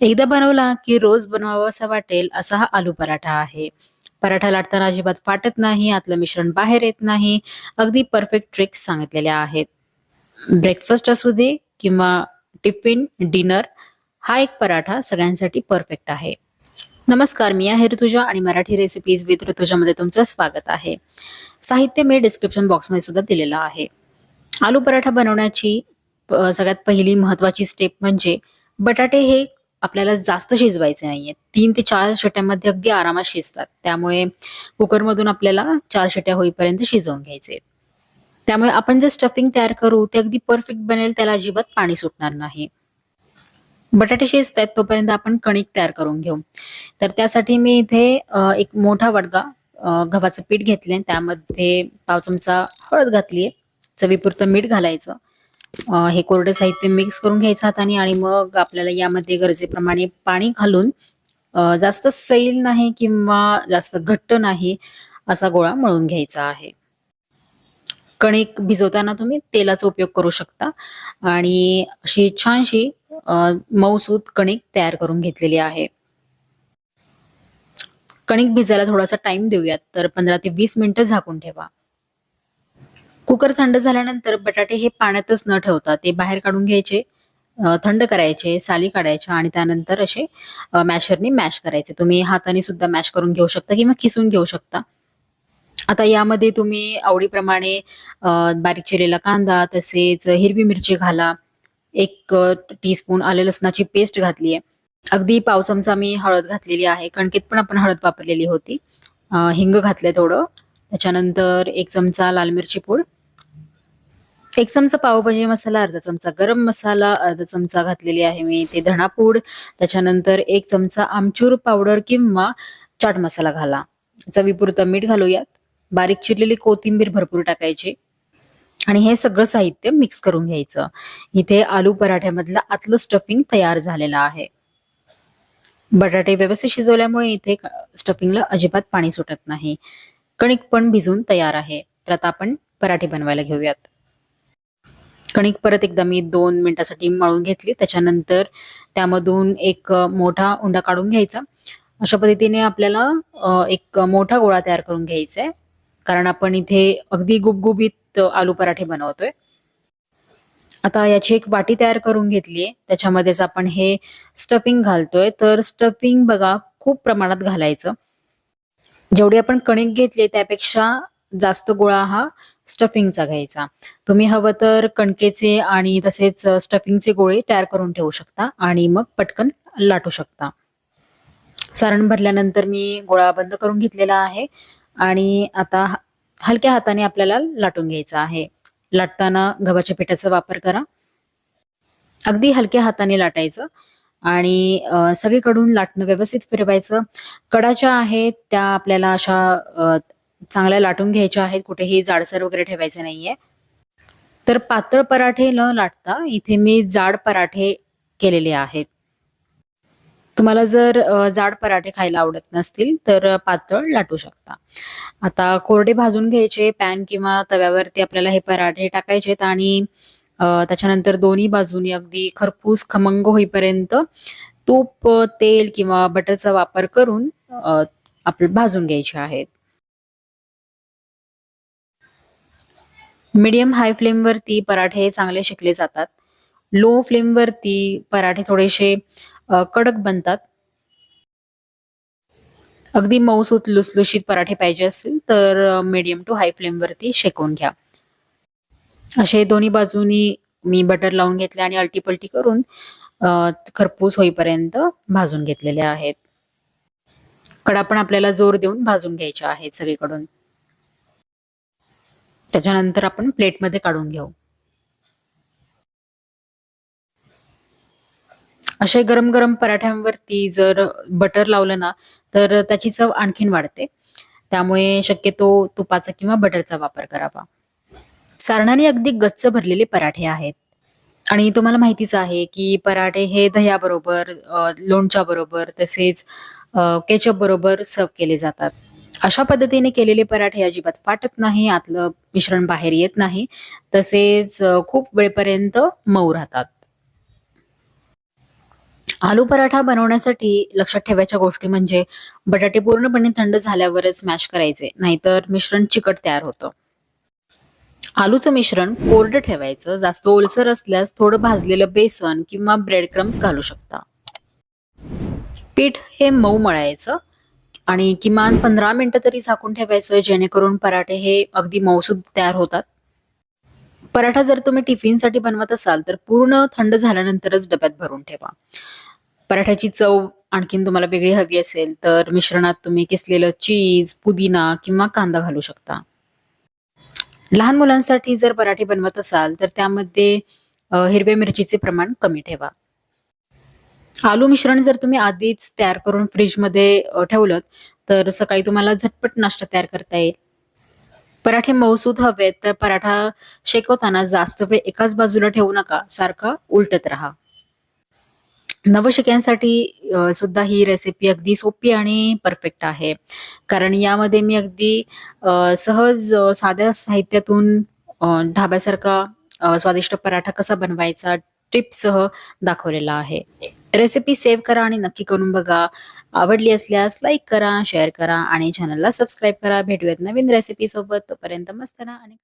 एकदा बनवला की रोज बनवावासा वाटेल असा हा आलू पराठा आहे. पराठा लाटताना अजिबात फाटत नाही, आतलं मिश्रण बाहेर येत नाही. अगदी परफेक्ट ट्रिक्स सांगितलेल्या आहेत. ब्रेकफास्ट असू दे किंवा टिफिन, डिनर हा एक पराठा सगळ्यांसाठी परफेक्ट आहे. नमस्कार, मी आहे ऋतुजा आणि मराठी रेसिपीज विथ ऋतुजामध्ये तुमचं स्वागत आहे. साहित्य मी डिस्क्रिप्शन बॉक्समध्ये सुद्धा दिलेलं आहे. आलू पराठा बनवण्याची सगळ्यात पहिली महत्वाची स्टेप म्हणजे बटाटे हे आपल्याला जास्त शिजवायचे नाहीयेत. 3 ते 4 शिट्ट्यांमध्ये अगदी आरामात शिजतात. त्यामुळे कुकरमधून आपल्याला 4 शिट्ट्या होईपर्यंत शिजवून घ्यायचे. त्यामुळे आपण जे स्टफिंग तयार करू ते अगदी परफेक्ट बनेल, त्याला अजिबात पाणी सुटणार नाही. बटाटे शिजतायत तोपर्यंत आपण कणिक तयार करून घेऊ. तर त्यासाठी मी इथे एक मोठा वाटका गव्हाचं पीठ घेतले. त्यामध्ये पाव चमचा हळद घातलीये. चवीपुरतं मीठ घालायचं. हे कोरडं साहित्य मिक्स करून घ्यायचं हाताने आणि मग आपल्याला यामध्ये गरजेप्रमाणे पाणी घालून जास्त सैल नाही किंवा जास्त घट्ट नाही असा गोळा मळून घ्यायचा आहे. कणिक भिजवताना तुम्ही तेलाचा उपयोग करू शकता आणि अशी छानशी मऊसूत कणिक तयार करून घेतलेली आहे. कणिक भिजायला थोडासा टाइम देऊयात. तर 15 ते 20 मिनिटं झाकून ठेवा. कुकर थंड झाल्यानंतर बटाटे हे पाण्यातच न ठेवता ते बाहेर काढून घ्यायचे, थंड करायचे, साली काढायच्या आणि त्यानंतर असे मॅशरने मॅश करायचे. तुम्ही हाताने सुद्धा मॅश करून घेऊ शकता किंवा खिसून घेऊ शकता. आता यामध्ये तुम्ही आवडीप्रमाणे बारीक चिरलेला कांदा, तसेच हिरवी मिरची घाला. 1 टीस्पून आलं लसणाची पेस्ट घातली आहे. अगदी पाव चमचा मी हळद घातलेली आहे. कणकेत पण आपण हळद वापरलेली होती. हिंग घातलंय थोडं. त्याच्यानंतर 1 चमचा लाल मिरची पूड, 1 चमचा पावभाजी मसाला, अर्धा चमचा गरम मसाला, अर्धा चमचा घातलेली आहे मी ते धणापूड. त्याच्यानंतर 1 चमचा आमचूर पावडर किंवा चाट मसाला घाला. चवीपुरतं मीठ घालूयात. बारीक चिरलेली कोथिंबीर भरपूर टाकायची आणि हे सगळं साहित्य मिक्स करून घ्यायचं. इथे आलू पराठ्यामधलं आतलं स्टफिंग तयार झालेलं आहे. बटाटे व्यवस्थित शिजवल्यामुळे इथे स्टफिंगला अजिबात पाणी सुटत नाही. कणिक पण भिजून तयार आहे. तर आता आपण पराठे बनवायला घेऊयात. कणिक परत एकदा मी 2 मिनिटासाठी मळून घेतली. त्याच्यानंतर त्यामधून एक मोठा उंडा काढून घ्यायचा. अशा पद्धतीने आपल्याला एक मोठा गोळा तयार करून घ्यायचा आहे. कारण आपण इथे अगदी गुबगुबीत आलू पराठे बनवतोय. आता याची एक वाटी तयार करून घेतलीये. त्याच्यामध्येच आपण हे स्टफिंग घालतोय. तर स्टफिंग बघा खूप प्रमाणात घालायचं. जेवढी आपण कणिक घेतली त्यापेक्षा जास्त गोळा हा स्टफिंगचा घ्यायचा. तुम्ही हवं तर कणकेचे आणि तसेच स्टफिंगचे गोळे तयार करून ठेवू शकता आणि मग पटकन लाटू शकता. सारण भरल्यानंतर मी गोळा बंद करून घेतलेला आहे आणि आता हलक्या हाताने आपल्याला लाटून घ्यायचं आहे. लाटताना गव्हाच्या पिठाचा वापर करा. अगदी हलक्या हाताने लाटायचं आणि सगळीकडून लाटणं व्यवस्थित फिरवायचं. कडा ज्या आहेत त्या आपल्याला अशा चांगल्या लाटून घ्यायच्या आहेत. कुठेही जाडसर वगैरे ठेवायचे नाहीये. तर पातळ पराठे न लाटता इथे मी जाड पराठे केलेले आहेत. तुम्हाला जर जाड पराठे खायला आवडत नसतील तर पातळ लाटू शकता. आता कोरडे भाजून घ्यायचे. पॅन किंवा तव्यावरती आपल्याला हे पराठे टाकायचेत आणि त्याच्यानंतर दोन्ही बाजूनी अगदी खरपूस खमंग होईपर्यंत तूप, तेल किंवा बटरचा वापर करून आपल्याला भाजून घ्यायचे आहेत. मीडियम हाय फ्लेमवरती पराठे चांगले शेकले जातात. लो फ्लेमवरती पराठे थोडेसे कडक बनतात. अगदी मऊसूत लुसलुशीत पराठे पाहिजे असतील तर मीडियम टू हाय फ्लेमवरती शेकवून घ्या. असे दोन्ही बाजूनी मी बटर लावून घेतले आणि अलटी-पलटी करून खरपूस होईपर्यंत भाजून घेतलेले आहेत. कडा पण आपल्याला जोर देऊन भाजून घ्यायच्या आहेत सगळीकडून. त्याच्यानंतर आपण प्लेटमध्ये काढून घेऊ. अशा गरम-गरम पराठ्यांवरती जर बटर लावलं ना, तर त्याची चव आणखीन वाढते. त्यामुळे शक्यतो तुपाचा किंवा बटरचा वापर करावा. सारणाने अगदी गच्च भरलेले पराठे आहेत. आणि तुम्हाला माहितीच आहे, की पराठे हे दह्याबरोबर, लोणच्याबरोबर तसेच केचप बरोबर सर्व्ह केले जातात. अशा पद्धतीने केलेले पराठे अजिबात फाटत नाही, आतलं मिश्रण बाहेर येत नाही, तसेच खूप वेळपर्यंत मऊ राहतात. आलू पराठा बनवण्यासाठी लक्षात ठेवायच्या गोष्टी म्हणजे बटाटे पूर्णपणे थंड झाल्यावरच स्मॅश करायचे, नाहीतर मिश्रण चिकट तयार होतं. आलूचं मिश्रण कोरडं ठेवायचं. जास्त ओलसर असल्यास थोडं भाजलेलं बेसन किंवा ब्रेड क्रम्स घालू शकता. पीठ हे मऊ मळायचं आणि किमान 15 मिनिटं तरी झाकून ठेवायचं, जेणेकरून पराठे हे अगदी मऊसूत तयार होतात. पराठा जर तुम्ही टिफिनसाठी बनवत असाल तर पूर्ण थंड झाल्यानंतरच डब्यात भरून ठेवा. पराठ्याची चव आणखीन तुम्हाला वेगळी हवी असेल तर मिश्रणात तुम्ही किसलेलं चीज, पुदिना किंवा कांदा घालू शकता. लहान मुलांसाठी जर पराठे बनवत असाल तर त्यामध्ये हिरव्या मिरचीचे प्रमाण कमी ठेवा. आलू मिश्रण जर तुम्ही आधीच तयार करून फ्रिजमध्ये ठेवलंत तर सकाळी तुम्हाला झटपट नाश्ता तयार करता येईल. पराठे मऊसूत हवेत तर पराठा शेकवताना जास्त वेळ एकाच बाजूला ठेवू नका, सारखा उलटत राहा. नवशिक्यांसाठी सुद्धा ही रेसिपी अगदी सोपी आणि परफेक्ट आहे. कारण यामध्ये मी अगदी सहज साध्या साहित्यातून ढाब्यासारखा स्वादिष्ट पराठा कसा बनवायचा टिप्ससह दाखवलेला आहे. रेसिपी सेव्ह करा आणि नक्की करून बघा. आवडली असल्यास लाईक करा, शेअर करा आणि चॅनलला सबस्क्राईब करा. भेटूयात नवीन रेसिपी सोबत. तोपर्यंत मस्त राहा आणि